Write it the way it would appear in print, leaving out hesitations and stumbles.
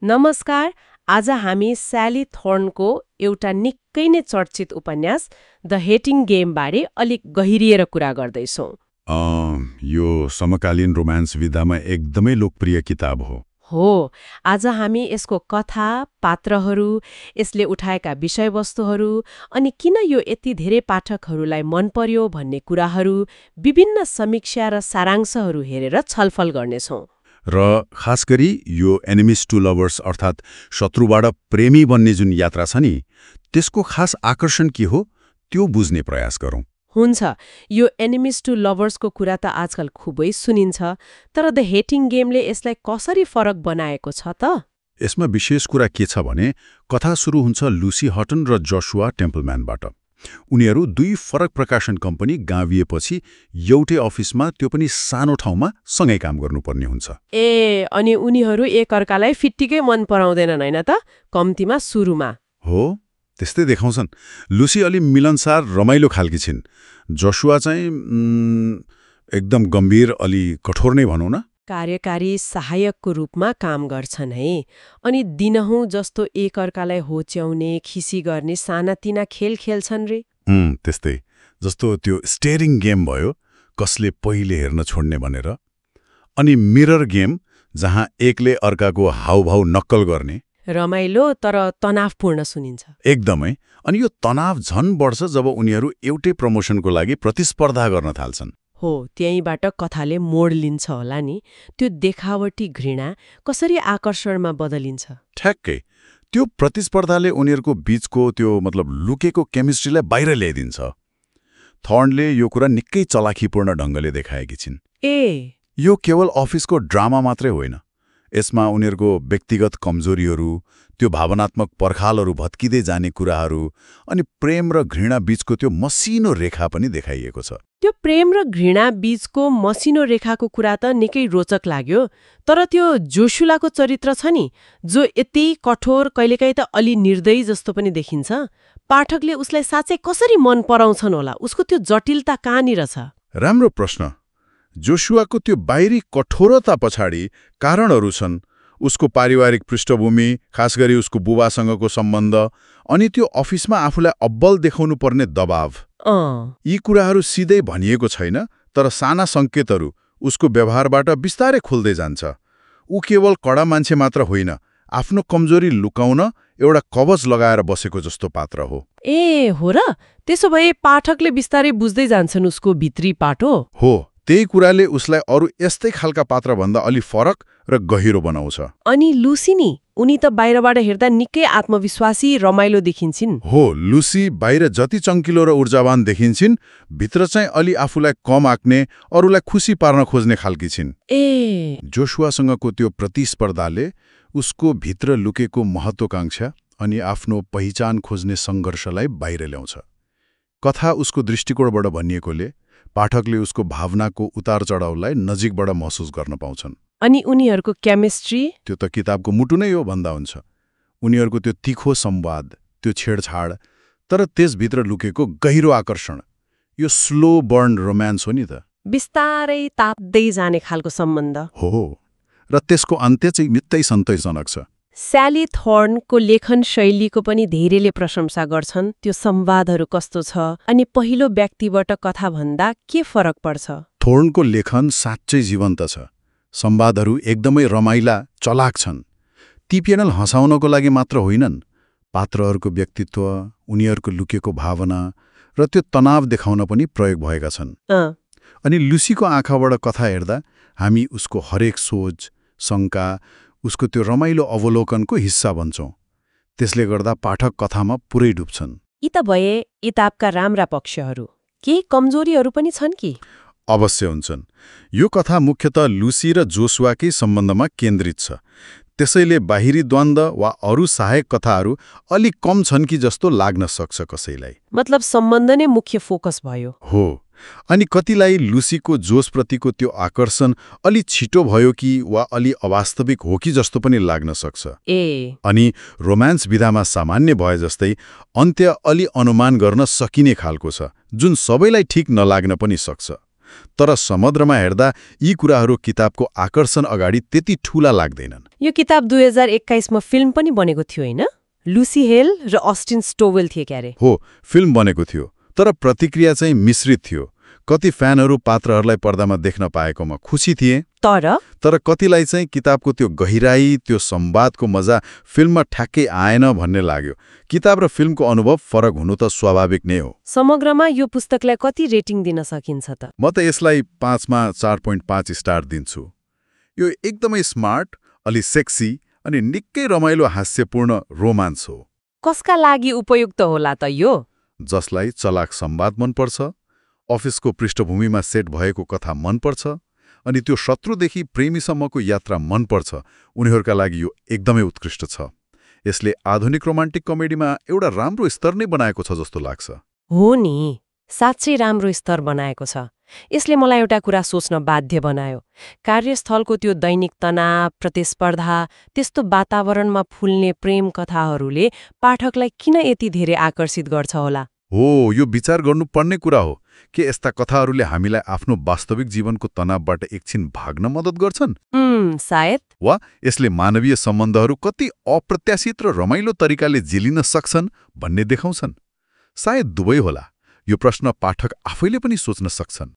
नमस्कार। आज हामी स्याली थोर्नको एउटा निकै नै चर्चित उपन्यास द हेटिङ गेमबारे अलिक गहिरिएर कुरा गर्दैछौँ। यो समकालीन रोमान्स विधामा एकदमै लोकप्रिय किताब हो। आज हामी यसको कथा, पात्रहरू, यसले उठाएका विषयवस्तुहरू अनि किन यो यति धेरै पाठकहरूलाई मन पर्यो भन्ने कुराहरू, विभिन्न समीक्षा र सारांशहरू हेरेर छलफल गर्नेछौँ। र खास गरी यो एनिमिज टु लभर्स अर्थात् शत्रुबाट प्रेमी बन्ने जुन यात्रा छ नि, त्यसको खास आकर्षण के हो त्यो बुझ्ने प्रयास गरौँ। हुन्छ। यो एनिमिज टु लभर्सको कुरा त आजकल खुबै सुनिन्छ, तर द हेटिङ गेमले यसलाई कसरी फरक बनाएको छ त? यसमा विशेष कुरा के छ भने कथा सुरु हुन्छ लुसी हटन र जसुआ टेम्पलम्यानबाट। उनीहरू दुई फरक प्रकाशन कम्पनी गाविएपछि एउटै अफिसमा, त्यो पनि सानो ठाउँमा सँगै काम गर्नुपर्ने हुन्छ। अनि उनीहरू एकअर्कालाई फिट्टिकै मन पराउँदैनन् हैन त, कम्तीमा सुरुमा। हो, त्यस्तै देखाउँछन्। लुसी अलि मिलनसार रमाइलो खालकी छिन्। जसुआ चाहिँ एकदम गम्भीर, अलि कठोर नै भनौँ न। कार्यकारी सहायकको रूपमा काम गर्छन् है, अनि दिनहुँ जस्तो एकअर्कालाई होच्याउने, खिसी गर्ने सानातिना खेल खेल्छन् रे। त्यस्तै, जस्तो त्यो स्टेरिङ गेम भयो, कसले पहिले हेर्न छोड्ने भनेर। अनि मिरर गेम, जहाँ एकले अर्काको हाउभाउ नक्कल गर्ने। रमाइलो तर तनावपूर्ण सुनिन्छ। एकदमै। अनि यो तनाव झन बढ्छ जब उनीहरू एउटै प्रमोसनको लागि प्रतिस्पर्धा गर्न थाल्छन्। हो, त्यहीँबाट कथाले मोड लिन्छ होला नि। त्यो देखावटी घृणा कसरी आकर्षणमा बदलिन्छ। ठ्याक्कै। त्यो प्रतिस्पर्धाले उनीहरूको बीचको त्यो लुकेको केमिस्ट्रीलाई बाहिर ल्याइदिन्छ। थर्नले यो कुरा निकै चलाखीपूर्ण ढङ्गले देखाएकी छिन्। यो केवल अफिसको ड्रामा मात्रै होइन। यसमा उनीहरूको व्यक्तिगत कमजोरीहरू, त्यो भावनात्मक पर्खालहरू भत्किँदै जाने कुराहरू, अनि प्रेम र घृणा बीचको त्यो मसिनो रेखा पनि देखाइएको छ। त्यो प्रेम र घृणा बीचको मसिनो रेखाको कुरा त निकै रोचक लाग्यो। तर त्यो जोशुलाको चरित्र छ नि, जो यति कठोर, कहिलेकाहीँ त अलि निर्दयी जस्तो पनि देखिन्छ, पाठकले उसलाई साँच्चै कसरी मन पराउँछन् होला? उसको त्यो जटिलता कहाँनिर छ? राम्रो प्रश्न। जोशुआको त्यो बाहिरी कठोरता पछाडि कारणहरू छन्। उसको पारिवारिक पृष्ठभूमि, खास गरी उसको बुबासँगको सम्बन्ध, अनि त्यो अफिसमा आफूलाई अब्बल देखाउनु पर्ने दबाव। यी कुराहरू सिधै भनिएको छैन, तर साना सङ्केतहरू उसको व्यवहारबाट बिस्तारै खुल्दै जान्छ। ऊ केवल कडा मान्छे मात्र होइन, आफ्नो कमजोरी लुकाउन एउटा कवच लगाएर बसेको जस्तो पात्र हो। हो र? त्यसो भए पाठकले बिस्तारै बुझ्दै जान्छन् उसको भित्री पाटो। हो, त्यही कुराले उसलाई अरू यस्तै खालका पात्रभन्दा अलि फरक र गहिरो बनाउँछ। अनि लुसी नि, उनी त बाहिरबाट हेर्दा निकै आत्मविश्वासी, रमाइलो देखिन्छन्। हो, लुसी बाहिर जति चङ्किलो र ऊर्जावान देखिन्छन्, भित्र चाहिँ अलि आफूलाई कम आँक्ने, अरूलाई खुसी पार्न खोज्ने खालकी छिन्। जोशुआसँगको त्यो प्रतिस्पर्धाले उसको भित्र लुकेको महत्वाकांक्षा अनि आफ्नो पहिचान खोज्ने सङ्घर्षलाई बाहिर ल्याउँछ। कथा उसको दृष्टिकोणबाट भनिएकोले पाठकले उसको भावनाको उतार चढाउलाई नजिकबाट महसुस गर्न पाउँछन्। अनि उनीहरूको केमिस्ट्री, त्यो त किताबको मुटु नै हो भन्दा हुन्छ। उनीहरूको त्यो तीखो संवाद, त्यो छेडछाड, तर त्यसभित्र लुकेको गहिरो आकर्षण, यो स्लो बर्न रोमान्स हो नि त। बिस्तारै ताप्दै जाने खालको सम्बन्ध हो, र त्यसको अन्त्य चाहिँ निकै सन्तोषजनक छ। स्याली थोर्नको लेखन शैलीको पनि धेरैले प्रशंसा गर्छन्। त्यो संवादहरू कस्तो छ, अनि पहिलो व्यक्तिबाट कथा भन्दा के फरक पर्छ? थोर्नको लेखन साँच्चै जीवन्त छ। संवादहरू एकदमै रमाइला, चलाक छन्। ती प्यानल हँसाउनको लागि मात्र होइनन्, पात्रहरूको व्यक्तित्व, उनीहरूको लुकेको भावना र त्यो तनाव देखाउन पनि प्रयोग भएका छन्। अनि लुसीको आँखाबाट कथा हेर्दा हामी उसको हरेक सोच, शङ्का, उसको त्यो रमाइलो अवलोकनको हिस्सा बन्छौँ। त्यसले गर्दा पाठक कथामा पुरै डुब्छन्। यी त भए किताबका राम्रा पक्षहरू। केही कमजोरीहरू पनि छन् कि? अवश्य हुन्छन्। यो कथा मुख्यतः लुसी र जोसुआकै सम्बन्धमा केन्द्रित छ। त्यसैले बाहिरी द्वन्द्व वा अरू सहायक कथाहरू अलि कम छन् कि जस्तो लाग्न सक्छ कसैलाई। मतलब सम्बन्ध नै मुख्य फोकस भयो। हो, अनि कतिलाई लुसीको जोसप्रतिको त्यो आकर्षण अलि छिटो भयो कि वा अलि अवास्तविक हो कि जस्तो पनि लाग्न सक्छ। अनि रोमान्स विधामा सामान्य भए जस्तै अन्त्य अलि अनुमान गर्न सकिने खालको छ, जुन सबैलाई ठिक नलाग्न पनि सक्छ। तर समुद्रमा हेर्दा यी कुराहरू किताबको आकर्षण अगाडि त्यति ठूला लाग्दैनन्। यो किताब 2021मा फिल्म पनि बनेको थियो होइन? लुसी हेल र अस्टिन स्टोवेल थिए क्यारे। हो, फिल्म बनेको थियो, तर प्रतिक्रिया चाहिँ मिश्रित थियो। कति फ्यानहरू पात्रहरूलाई पर्दामा देख्न पाएकोमा खुसी थिए, तर कतिलाई चाहिँ किताबको त्यो गहिराई, त्यो संवादको मजा फिल्ममा ठ्याक्कै आएन भन्ने लाग्यो। किताब र फिल्मको अनुभव फरक हुनु त स्वाभाविक नै हो। समग्रमा यो पुस्तकलाई कति रेटिङ दिन सकिन्छ त? म त यसलाई 5 मा 4.5 स्टार दिन्छु। यो एकदमै स्मार्ट, अलि सेक्सी अनि निकै रमाइलो हास्यपूर्ण रोमान्स हो। कसका लागि उपयुक्त होला त यो? जसलाई चलाक संवाद मनपर्छ, अफिसको पृष्ठभूमिमा सेट भएको कथा मनपर्छ अनि त्यो शत्रुदेखि प्रेमीसम्मको यात्रा मनपर्छ, उनीहरूका लागि यो एकदमै उत्कृष्ट छ। यसले आधुनिक रोमान्टिक कमेडीमा एउटा राम्रो स्तर नै बनाएको छ जस्तो लाग्छ। हो नि, साँच्चै राम्रो स्तर बनाएको छ। यसले मलाई एउटा कुरा सोच्न बाध्य बनायो। कार्यस्थलको त्यो दैनिक तनाव, प्रतिस्पर्धा, त्यस्तो वातावरणमा फुल्ने प्रेम कथाहरूले पाठकलाई किन यति धेरै आकर्षित गर्छ होला? हो, यो विचार गर्नुपर्ने कुरा हो के यस्ता कथाहरूले हामीलाई आफ्नो वास्तविक जीवनको तनावबाट एकछिन भाग्न मद्दत गर्छन्? सायद। वा यसले मानवीय सम्बन्धहरू कति अप्रत्याशित र रमाइलो तरिकाले जिलिन सक्छन् भन्ने देखाउँछन्? सायद दुवै होला। यो प्रश्न पाठक आफैले पनि सोच्न सक्छन्।